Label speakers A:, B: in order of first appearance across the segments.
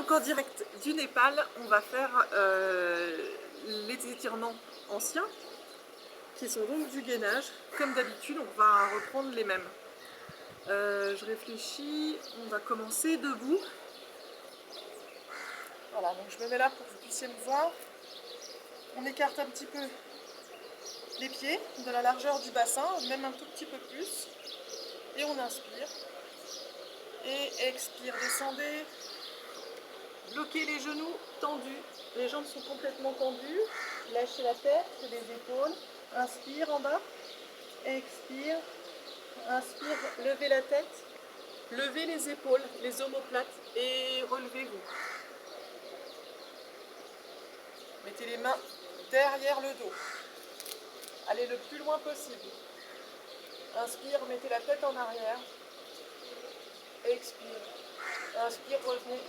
A: Donc en direct du Népal, on va faire les étirements anciens, qui sont donc du gainage. Comme d'habitude, on va reprendre les mêmes. Je réfléchis, on va commencer debout. Voilà, donc je me mets là pour que vous puissiez me voir. On écarte un petit peu les pieds de la largeur du bassin, même un tout petit peu plus. Et on inspire. Et expire, descendez. Bloquez les genoux tendus. Les jambes sont complètement tendues. Lâchez la tête, les épaules. Inspire en bas. Expire. Inspire, levez la tête. Levez les épaules, les omoplates et relevez-vous. Mettez les mains derrière le dos. Allez le plus loin possible. Inspire, mettez la tête en arrière. Expire. Inspire, revenez.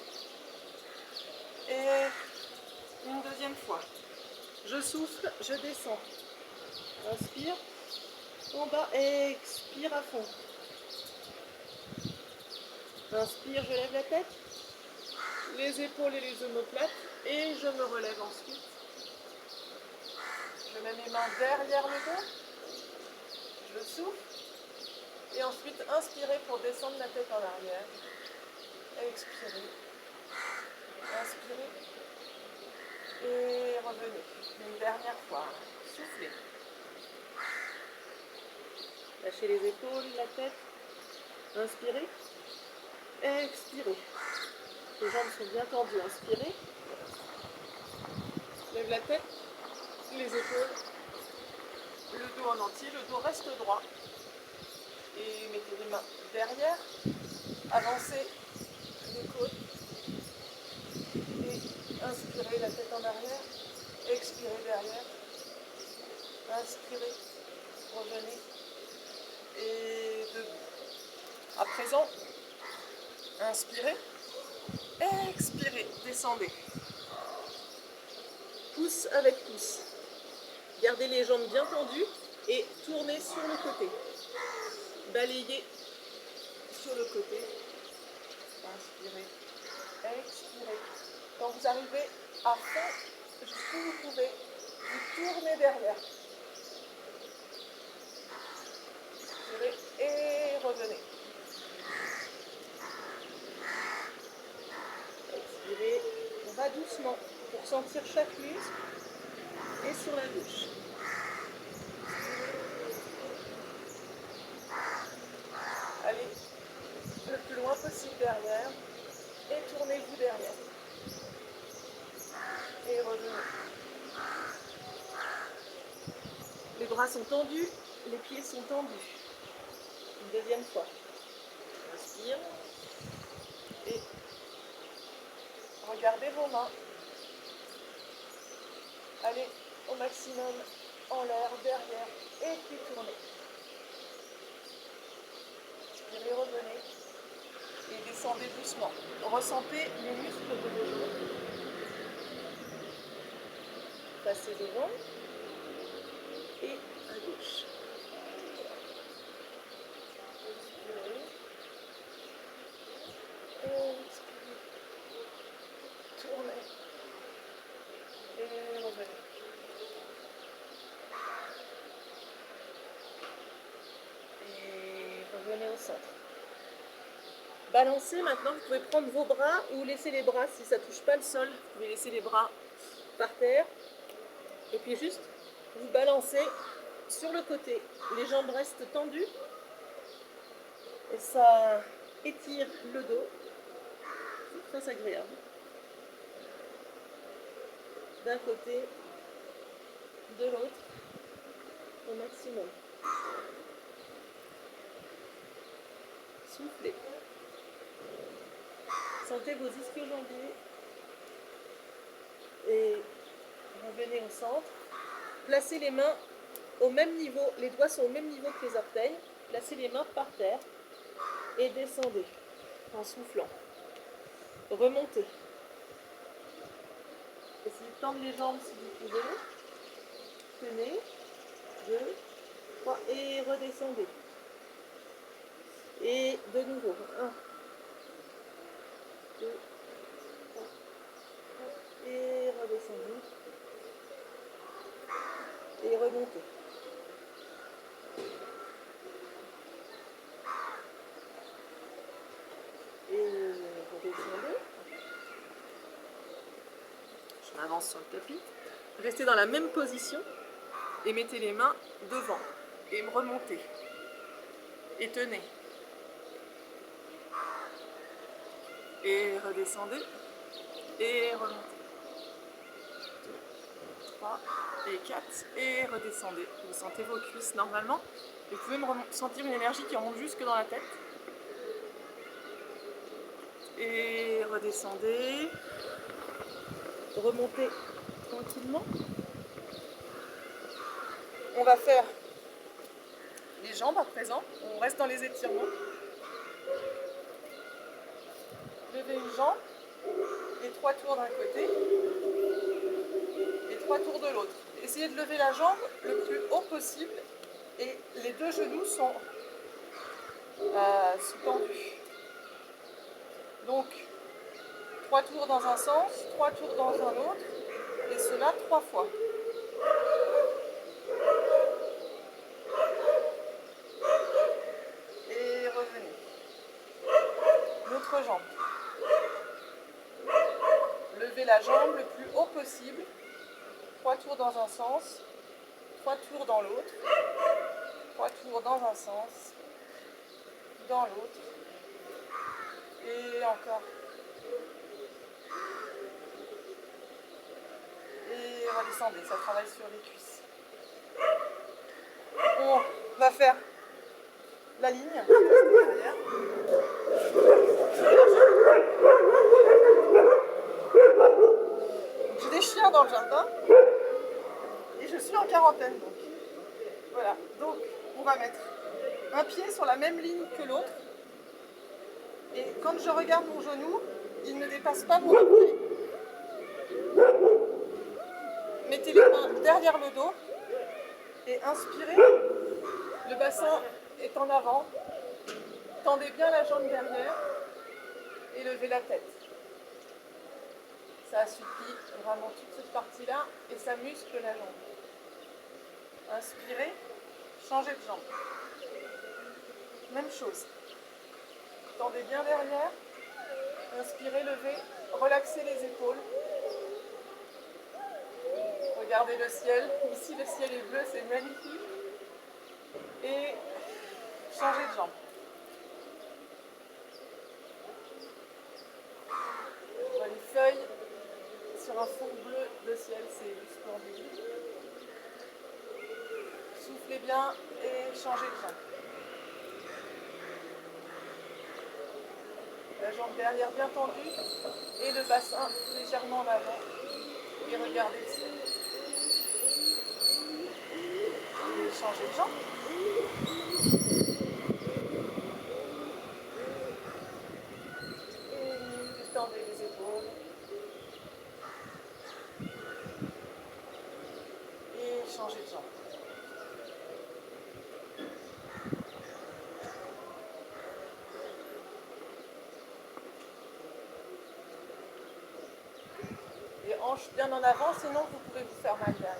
A: Et une deuxième fois. Je souffle, je descends. Inspire. En bas, expire à fond. Inspire, je lève la tête. Les épaules et les omoplates. Et je me relève ensuite. Je mets mes mains derrière le dos. Je souffle. Et ensuite, inspirez pour descendre la tête en arrière. Expirez. Inspirez. Et revenez. Une dernière fois. Soufflez. Lâchez les épaules, la tête. Inspirez. Expirez. Les jambes sont bien tendues. Inspirez. Lève la tête. Les épaules. Le dos en entier. Le dos reste droit. Et mettez les mains derrière. Avancez les côtes. Et inspirez la tête en arrière. Expirez derrière. Inspirez. Revenez. Et debout. À présent, inspirez. Expirez. Descendez. Pouce avec pouce. Gardez les jambes bien tendues et tournez sur le côté. Balayez sur le côté. Inspirez. Expirez. Quand vous arrivez à fond, jusqu'où vous pouvez, vous tournez derrière. Expirez et revenez. Expirez. On va doucement pour sentir chaque muscle et sur la gauche. Allez le plus loin possible derrière et tournez-vous derrière. Et revenez. Les bras sont tendus, les pieds sont tendus. Une deuxième fois. Inspire. Et regardez vos mains. Allez au maximum en l'air, derrière, et puis tournez. Inspirez, revenez. Et descendez doucement. Ressentez les muscles de vos genoux. Passez devant. Et à gauche. Inspirez. Expirez. Tournez. Et revenez. Et revenez au centre. Balancez maintenant, vous pouvez prendre vos bras ou laisser les bras si ça ne touche pas le sol. Vous pouvez laisser les bras par terre. Et puis juste, vous balancez sur le côté. Les jambes restent tendues. Et ça étire le dos. C'est très agréable. D'un côté, de l'autre, au maximum. Soufflez. Sentez vos ischio-jambiers. Et revenez au centre. Placez les mains au même niveau. Les doigts sont au même niveau que les orteils. Placez les mains par terre. Et descendez en soufflant. Remontez. Essayez de tendre les jambes si vous pouvez. Tenez. 2, 3 et redescendez. Et de nouveau. 1, 2, 3 remontez. Et redescendez. Je m'avance sur le tapis. Restez dans la même position et mettez les mains devant. Et me remontez. Et tenez. Et redescendez. Et remontez. 3 et 4. Et redescendez. Vous sentez vos cuisses normalement. Vous pouvez sentir une énergie qui remonte jusque dans la tête. Et redescendez. Remontez tranquillement. On va faire les jambes à présent. On reste dans les étirements. Levez une jambe et 3 tours d'un côté et 3 tours de l'autre. Essayez de lever la jambe le plus haut possible et les deux genoux sont sous-tendus. Donc 3 tours dans un sens, 3 tours dans un autre et cela 3 fois. Et revenez. L'autre jambe. Levez la jambe le plus haut possible. 3 tours dans un sens, 3 tours dans l'autre, 3 tours dans un sens, dans l'autre, et encore. Et redescendez, ça travaille sur les cuisses. On va faire la ligne. J'ai des chiens dans le jardin et je suis en quarantaine donc. Voilà, donc on va mettre un pied sur la même ligne que l'autre et quand je regarde mon genou, il ne dépasse pas mon pied. Mettez les mains derrière le dos et inspirez, le bassin est en avant, tendez bien la jambe derrière et levez la tête. Ça assouplit vraiment toute cette partie-là et ça muscle la jambe. Inspirez, changez de jambe. Même chose. Tendez bien derrière, inspirez, levez, relaxez les épaules. Regardez le ciel. Ici, le ciel est bleu, c'est magnifique. Et changez de jambe. Je vois les feuilles sur un fond bleu de ciel, c'est splendide. Soufflez bien et changez de jambe. La jambe derrière bien tendue et le bassin légèrement en avant. Et regardez le ciel. Et changez de jambe. Et détendez les épaules. Et changez de jambe. Les hanches bien en avant, sinon vous pouvez vous faire mal derrière.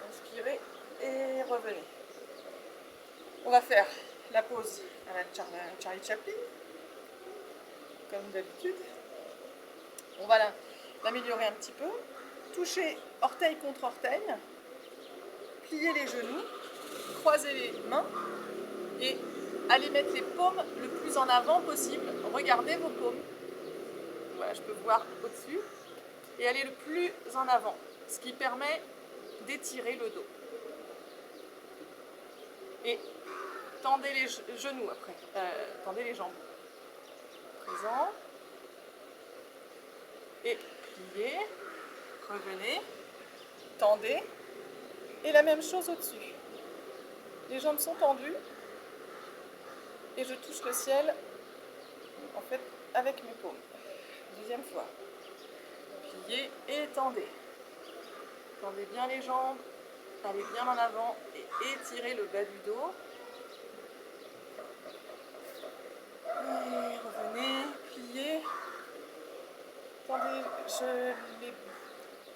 A: Inspirez et revenez. On va faire la pause à la Charlie Chaplin, comme d'habitude. On va l'améliorer un petit peu. Toucher orteil contre orteil, plier les genoux, croiser les mains et aller mettre les paumes le plus en avant possible. Regardez vos paumes. Voilà, je peux voir au-dessus. Et aller le plus en avant, ce qui permet d'étirer le dos. Et tendez les genoux après, tendez les jambes. Présent. Et pliez, revenez, tendez. Et la même chose au-dessus. Les jambes sont tendues. Et je touche le ciel, en fait, avec mes paumes. Deuxième fois. Pliez et tendez. Tendez bien les jambes, allez bien en avant et étirez le bas du dos. Et revenez, pliez. Tendez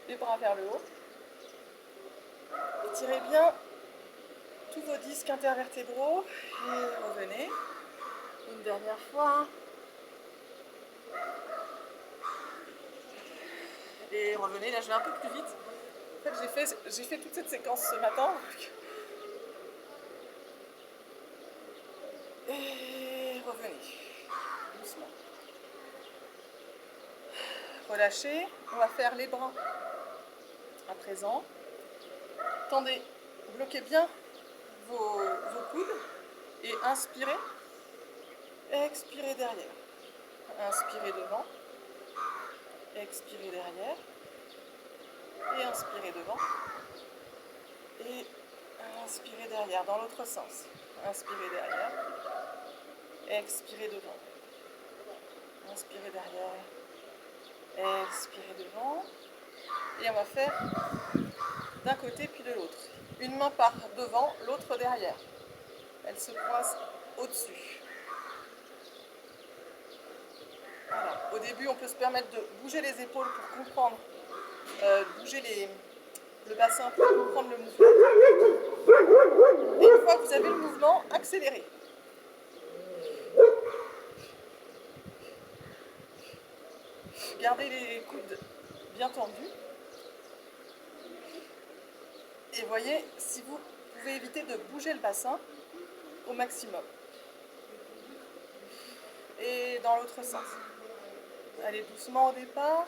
A: les bras vers le haut. Étirez bien tous vos disques intervertébraux et revenez. Une dernière fois. Et revenez, là je vais un peu plus vite. En fait, j'ai fait toute cette séquence ce matin. Et revenez, doucement. Relâchez, on va faire les bras à présent. Tendez, bloquez bien vos coudes et inspirez. Expirez derrière. Inspirez devant. Expirez derrière. Et inspirez devant. Et inspirez derrière dans l'autre sens. Inspirez derrière. Expirez devant. Inspirez derrière. Expirez devant. Et on va faire d'un côté puis de l'autre. Une main part devant, l'autre derrière. Elle se croise au-dessus. Voilà. Au début, on peut se permettre de bouger les épaules pour comprendre, bouger le bassin pour comprendre le mouvement. Et une fois que vous avez le mouvement, accélérez. Gardez les coudes bien tendus. Et voyez si vous pouvez éviter de bouger le bassin au maximum. Et dans l'autre sens. Allez doucement au départ.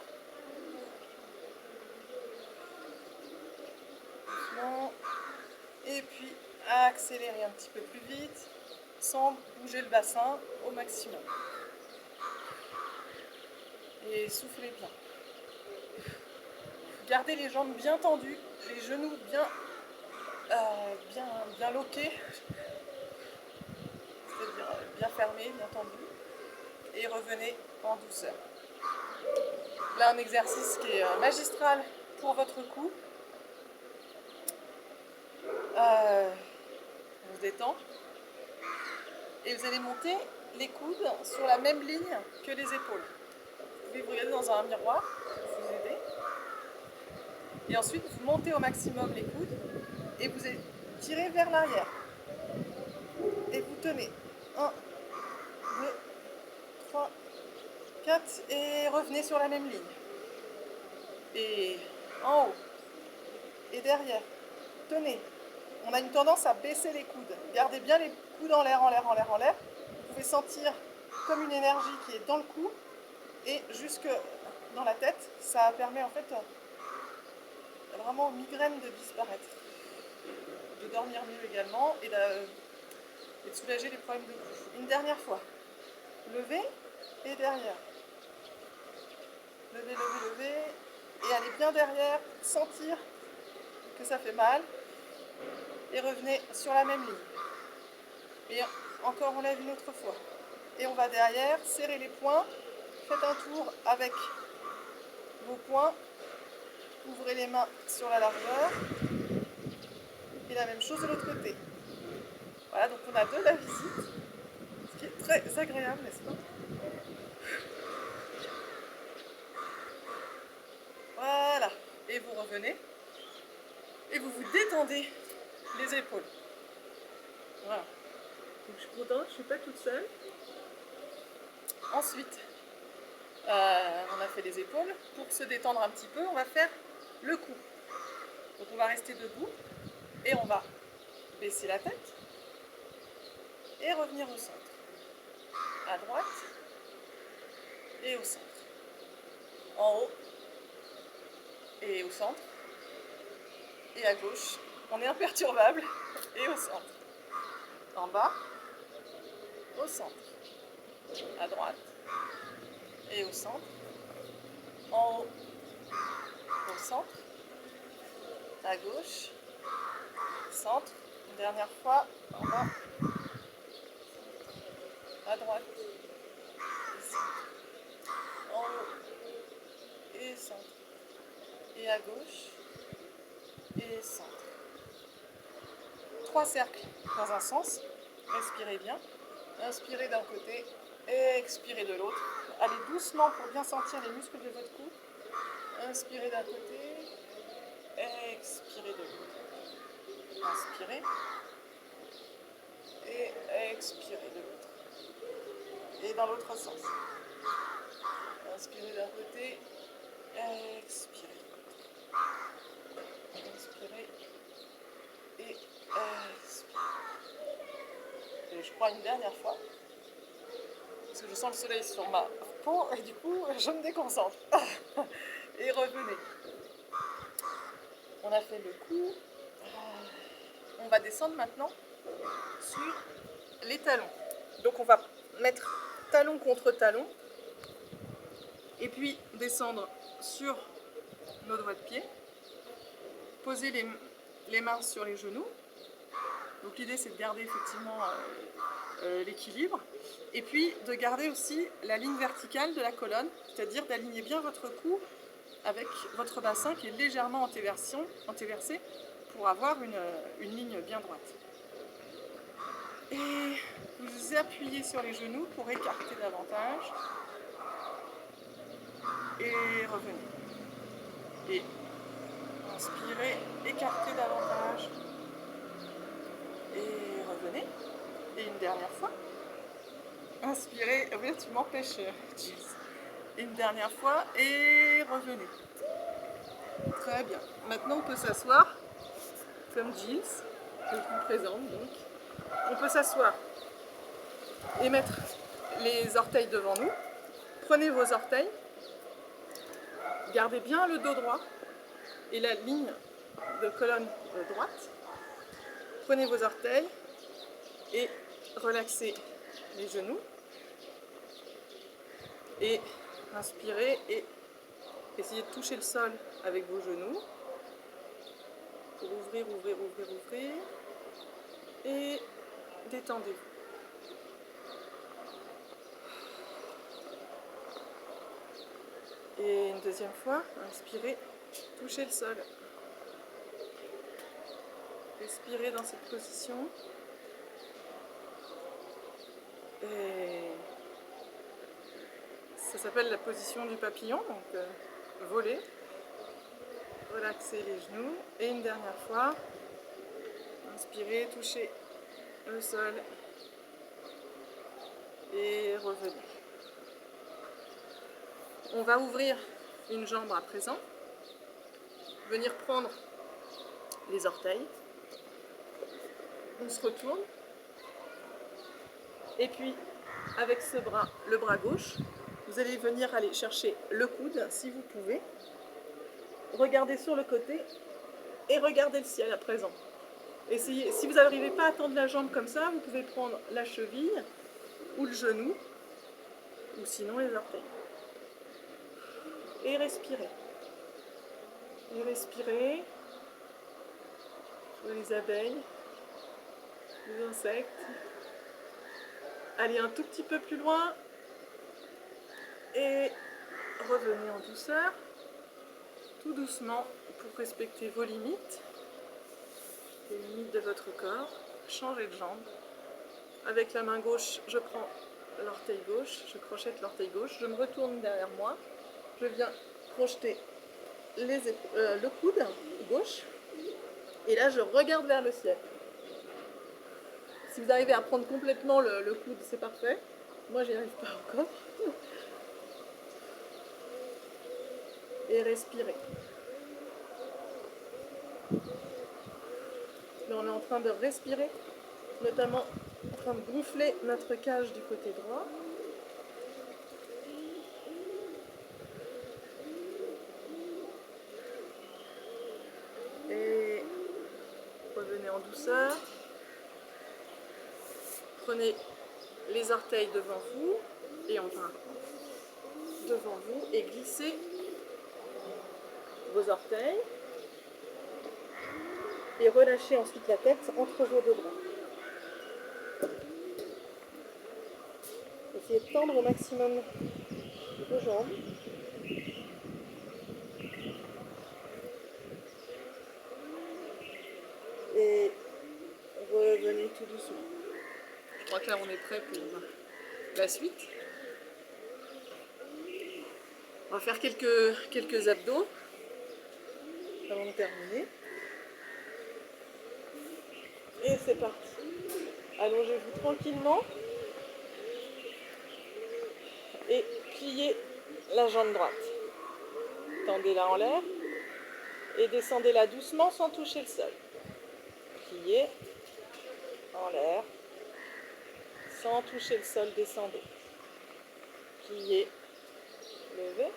A: Doucement. Et puis accélérez un petit peu plus vite sans bouger le bassin au maximum. Et soufflez bien. Gardez les jambes bien tendues, les genoux bien loqués, c'est-à-dire bien fermés, bien tendus, et revenez en douceur. Là, un exercice qui est magistral pour votre cou. On se détend. Et vous allez monter les coudes sur la même ligne que les épaules. Vous pouvez vous regarder dans un miroir pour vous aider. Et ensuite, vous montez au maximum les coudes et vous tirez vers l'arrière. Et vous tenez. 1, 2, 3, 4 et revenez sur la même ligne. Et en haut. Et derrière. Tenez. On a une tendance à baisser les coudes. Gardez bien les coudes en l'air, en l'air, en l'air, en l'air. Vous pouvez sentir comme une énergie qui est dans le cou et jusque dans la tête. Ça permet en fait vraiment aux migraines de disparaître. De dormir mieux également et de soulager les problèmes de cou. Une dernière fois. Levez et derrière. Levez, levez, levez. Et allez bien derrière. Sentir que ça fait mal. Et revenez sur la même ligne. Et encore on lève une autre fois. Et on va derrière, serrez les poings. Faites un tour avec vos poings. Ouvrez les mains sur la largeur. Et la même chose de l'autre côté. Voilà, donc on a de la visite. Ce qui est très agréable, n'est-ce pas? Voilà. Et vous revenez. Et vous vous détendez les épaules. Voilà. Donc je suis contente, je ne suis pas toute seule. Ensuite, on a fait les épaules. Pour se détendre un petit peu, on va faire le cou. Donc on va rester debout et on va baisser la tête et revenir au centre. À droite et au centre. En haut et au centre. Et à gauche. On est imperturbable et au centre. En bas, au centre. À droite et au centre. En haut, au centre. À gauche, centre. Une dernière fois, en bas. À droite. En haut et centre. Et à gauche et centre. 3 cercles dans un sens. Respirez bien. Inspirez d'un côté et expirez de l'autre. Allez doucement pour bien sentir les muscles de votre cou. Inspirez d'un côté, expirez de l'autre. Inspirez. Et expirez de l'autre. Et dans l'autre sens. Inspirez d'un côté. Expirez de l'autre. Inspirez. Et expirez. Et je crois une dernière fois. Parce que je sens le soleil sur ma peau et du coup je me déconcentre. Et revenez. On a fait le coup. On va descendre maintenant sur les talons. Donc on va mettre talon contre talon et puis descendre sur nos doigts de pied. Poser les mains sur les genoux. Donc l'idée c'est de garder effectivement l'équilibre. Et puis de garder aussi la ligne verticale de la colonne, c'est-à-dire d'aligner bien votre cou avec votre bassin qui est légèrement antéversé pour avoir une ligne bien droite. Et vous appuyez sur les genoux pour écarter davantage. Et revenez. Et inspirez, écartez davantage. Et revenez. Et une dernière fois. Inspirez. Oui, tu m'empêches, Gilles. Une dernière fois. Et revenez. Très bien. Maintenant, on peut s'asseoir comme Gilles. Je vous présente donc. On peut s'asseoir et mettre les orteils devant nous. Prenez vos orteils. Gardez bien le dos droit et la ligne de colonne droite. Prenez vos orteils et relaxez les genoux. Et inspirez et essayez de toucher le sol avec vos genoux. Pour ouvrir. Et détendez-vous. Et une deuxième fois, inspirez, touchez le sol. Respirez dans cette position. Et ça s'appelle la position du papillon, donc voler. Relaxez les genoux. Et une dernière fois, inspirez, touchez le sol. Et revenez. On va ouvrir une jambe à présent. Venir prendre les orteils. On se retourne. Et puis, avec ce bras, le bras gauche, vous allez venir aller chercher le coude, si vous pouvez. Regardez sur le côté et regardez le ciel à présent. Essayez, si vous n'arrivez pas à tendre la jambe comme ça, vous pouvez prendre la cheville ou le genou, ou sinon les orteils. Et respirez. Et respirez. Les abeilles, les insectes. Allez un tout petit peu plus loin et revenez en douceur, tout doucement pour respecter vos limites, les limites de votre corps. Changez de jambe. Avec la main gauche, je prends l'orteil gauche, je crochette l'orteil gauche, je me retourne derrière moi, je viens crocheter le coude gauche et là je regarde vers le ciel. Si vous arrivez à prendre complètement le coude, c'est parfait. Moi, j'y arrive pas encore. Et respirez. Là, on est en train de respirer, notamment en train de gonfler notre cage du côté droit. Et revenez en douceur. Prenez les orteils devant vous et enfin devant vous et glissez vos orteils et relâchez ensuite la tête entre vos deux bras. Essayez de tendre au maximum vos jambes. Et revenez tout doucement. Je crois que là on est prêt pour la suite. On va faire quelques abdos avant de terminer. Et c'est parti. Allongez-vous tranquillement. Et pliez la jambe droite. Tendez-la en l'air. Et descendez-la doucement sans toucher le sol. Pliez en l'air. Sans toucher le sol, descendez. Pliez, levez.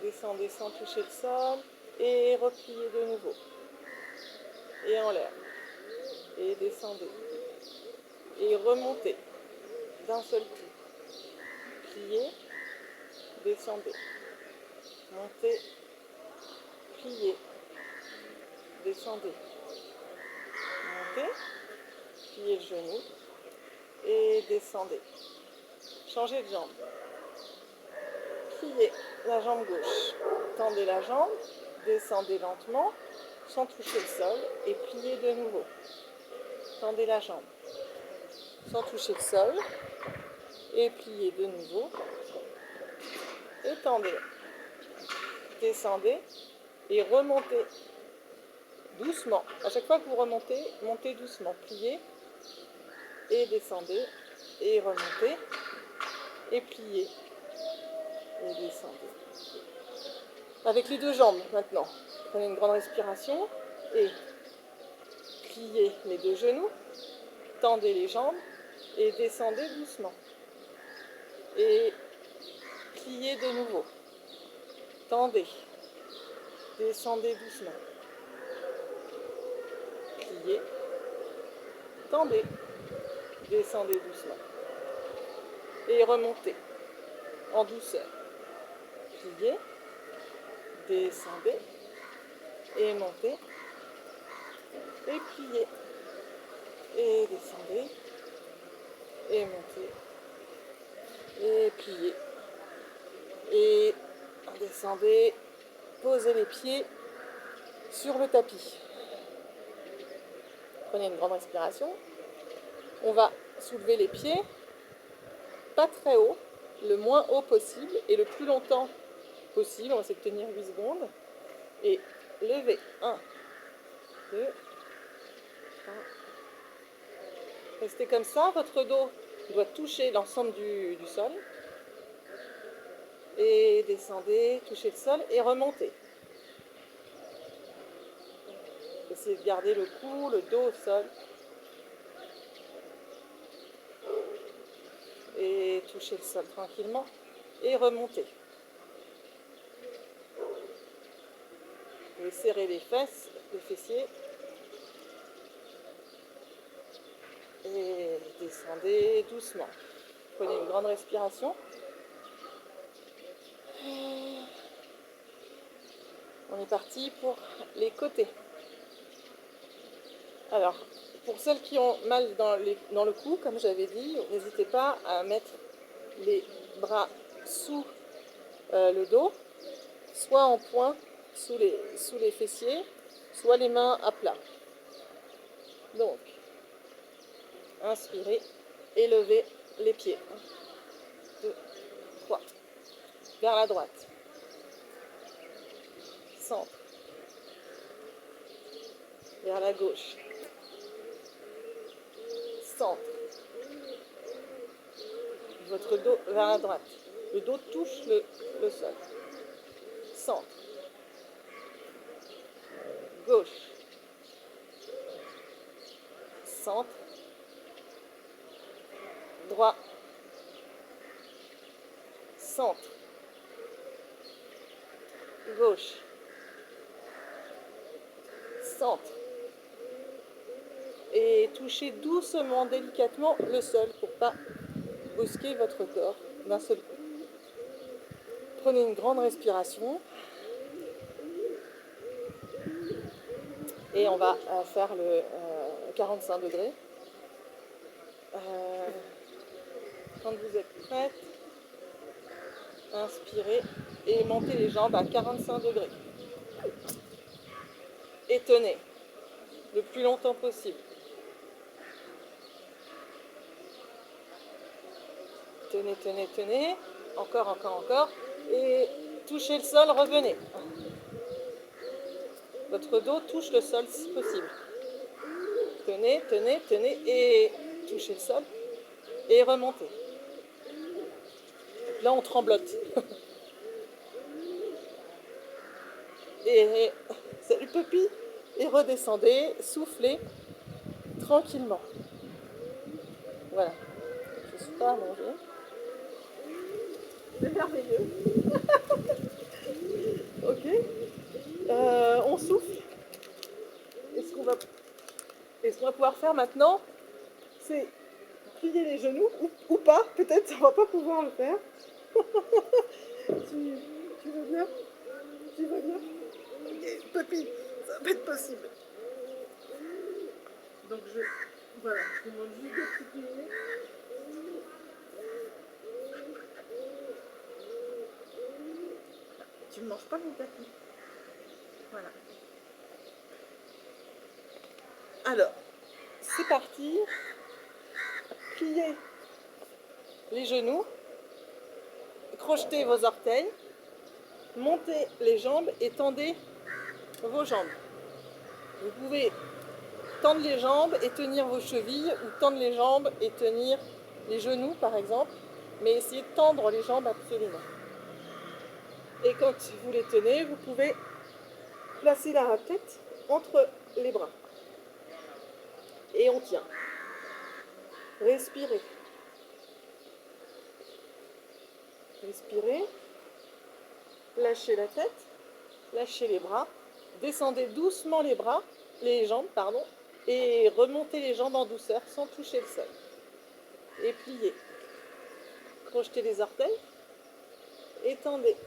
A: Descendez sans toucher le sol. Et repliez de nouveau. Et en l'air. Et descendez. Et remontez d'un seul coup. Pliez, descendez. Montez, pliez, descendez. Montez, pliez le genou et descendez. Changez de jambe. Pliez la jambe gauche. Tendez la jambe, descendez lentement sans toucher le sol et pliez de nouveau. Tendez la jambe sans toucher le sol et pliez de nouveau et tendez. Descendez et remontez doucement. À chaque fois que vous remontez, montez doucement. Pliez et descendez et remontez et pliez et descendez. Avec les deux jambes maintenant. Prenez une grande respiration et pliez les deux genoux, tendez les jambes et descendez doucement. Et pliez de nouveau. Tendez, descendez doucement. Pliez, tendez, descendez doucement. Et remontez en douceur. Pliez, descendez et montez. Et pliez et descendez et montez et pliez et descendez. Posez les pieds sur le tapis. Prenez une grande respiration. On va soulever les pieds, pas très haut, le moins haut possible et le plus longtemps possible. On va essayer de tenir 8 secondes. Et lever. 1, 2, 3. Restez comme ça. Votre dos doit toucher l'ensemble du sol. Et descendez, touchez le sol et remontez. Essayez de garder le cou, le dos au sol. Et touchez le sol tranquillement. Et remontez. Vous pouvez serrer les fesses, les fessiers. Et descendez doucement. Prenez une grande respiration. On est parti pour les côtés. Alors, pour celles qui ont mal dans le cou, comme j'avais dit, n'hésitez pas à mettre les bras sous le dos, soit en point sous les fessiers, soit les mains à plat. Donc, inspirez et levez les pieds. 1, 2, 3. Vers la droite. Centre. Vers la gauche. Centre. Votre dos vers la droite. Le dos touche le sol. Centre. Gauche. Centre. Droit. Centre. Gauche. Centre. Et touchez doucement, délicatement le sol pour ne pas brusquer votre corps d'un seul coup. Prenez une grande respiration. Et on va faire le 45 degrés. Quand vous êtes prête, inspirez et montez les jambes à 45 degrés. Et tenez le plus longtemps possible. Tenez, tenez, tenez. Encore, encore, encore. Et touchez le sol, revenez. Votre dos touche le sol si possible.
B: Tenez, tenez, tenez, et touchez le sol, et remontez. Là, on tremblote. Et salut Poppy, et redescendez, soufflez tranquillement. Voilà, je ne suis pas à manger. C'est merveilleux. Ok, on souffle. Et ce qu'on va pouvoir faire maintenant, c'est plier les genoux, ou pas, peut-être on va pas pouvoir le faire. Tu veux bien? Tu veux bien? Ok, Poppy, ça va pas être possible. Donc voilà, je vous demande juste de plier. Tu ne manges pas mon tapis. Voilà. Alors, c'est parti. Pliez les genoux, crochetez vos orteils, montez les jambes et tendez vos jambes. Vous pouvez tendre les jambes et tenir vos chevilles, ou tendre les jambes et tenir les genoux par exemple, mais essayez de tendre les jambes absolument. Et quand vous les tenez, vous pouvez placer la tête entre les bras. Et on tient. Respirez. Respirez. Lâchez la tête. Lâchez les bras. Descendez doucement les jambes, et remontez les jambes en douceur sans toucher le sol. Et pliez. Crochetez les orteils. Étendez.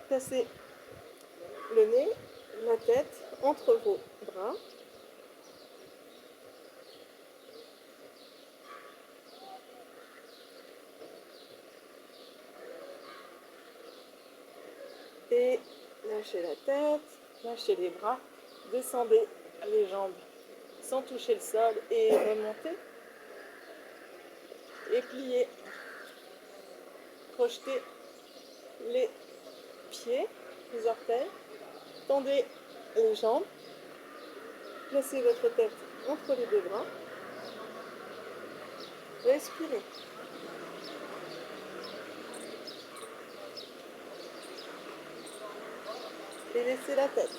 B: Placez le nez, la tête entre vos bras. Et lâchez la tête, lâchez les bras, descendez les jambes sans toucher le sol et remontez. Et pliez. Crochetez les pieds, les orteils, tendez les jambes, placez votre tête entre les deux bras, respirez. Et laissez la tête.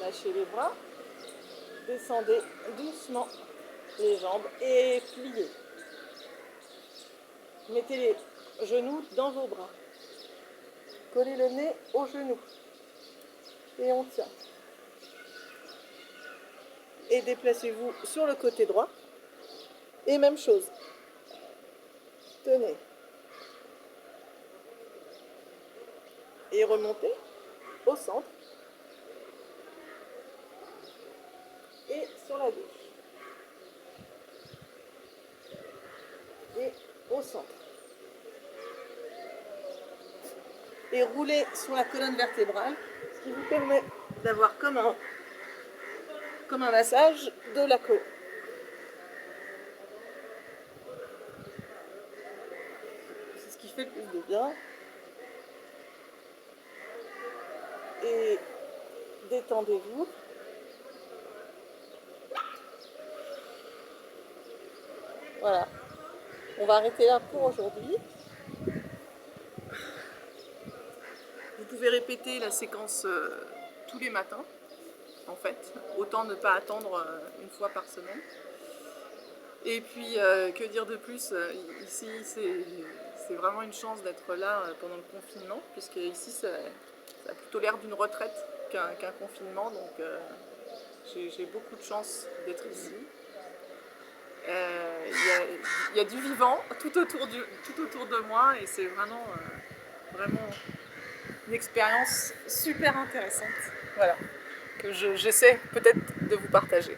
B: Lâchez les bras, descendez doucement les jambes et pliez. Mettez les genoux dans vos bras. Collez le nez aux genoux. Et on tient. Et déplacez-vous sur le côté droit. Et même chose. Tenez. Et remontez au centre. Et sur la gauche. Et au centre. Et roulez sur la colonne vertébrale, ce qui vous permet d'avoir comme un massage de la colonne. C'est ce qui fait le plus de bien. Et détendez-vous. Voilà. On va arrêter là pour aujourd'hui. Vous pouvez répéter la séquence tous les matins, en fait. Autant ne pas attendre une fois par semaine. Et puis, que dire de plus, ici, c'est vraiment une chance d'être là pendant le confinement, puisque ici, ça a plutôt l'air d'une retraite qu'un confinement, donc j'ai beaucoup de chance d'être ici. Il y a du vivant tout autour de moi, et c'est vraiment une expérience super intéressante, voilà, que j'essaie peut-être de vous partager.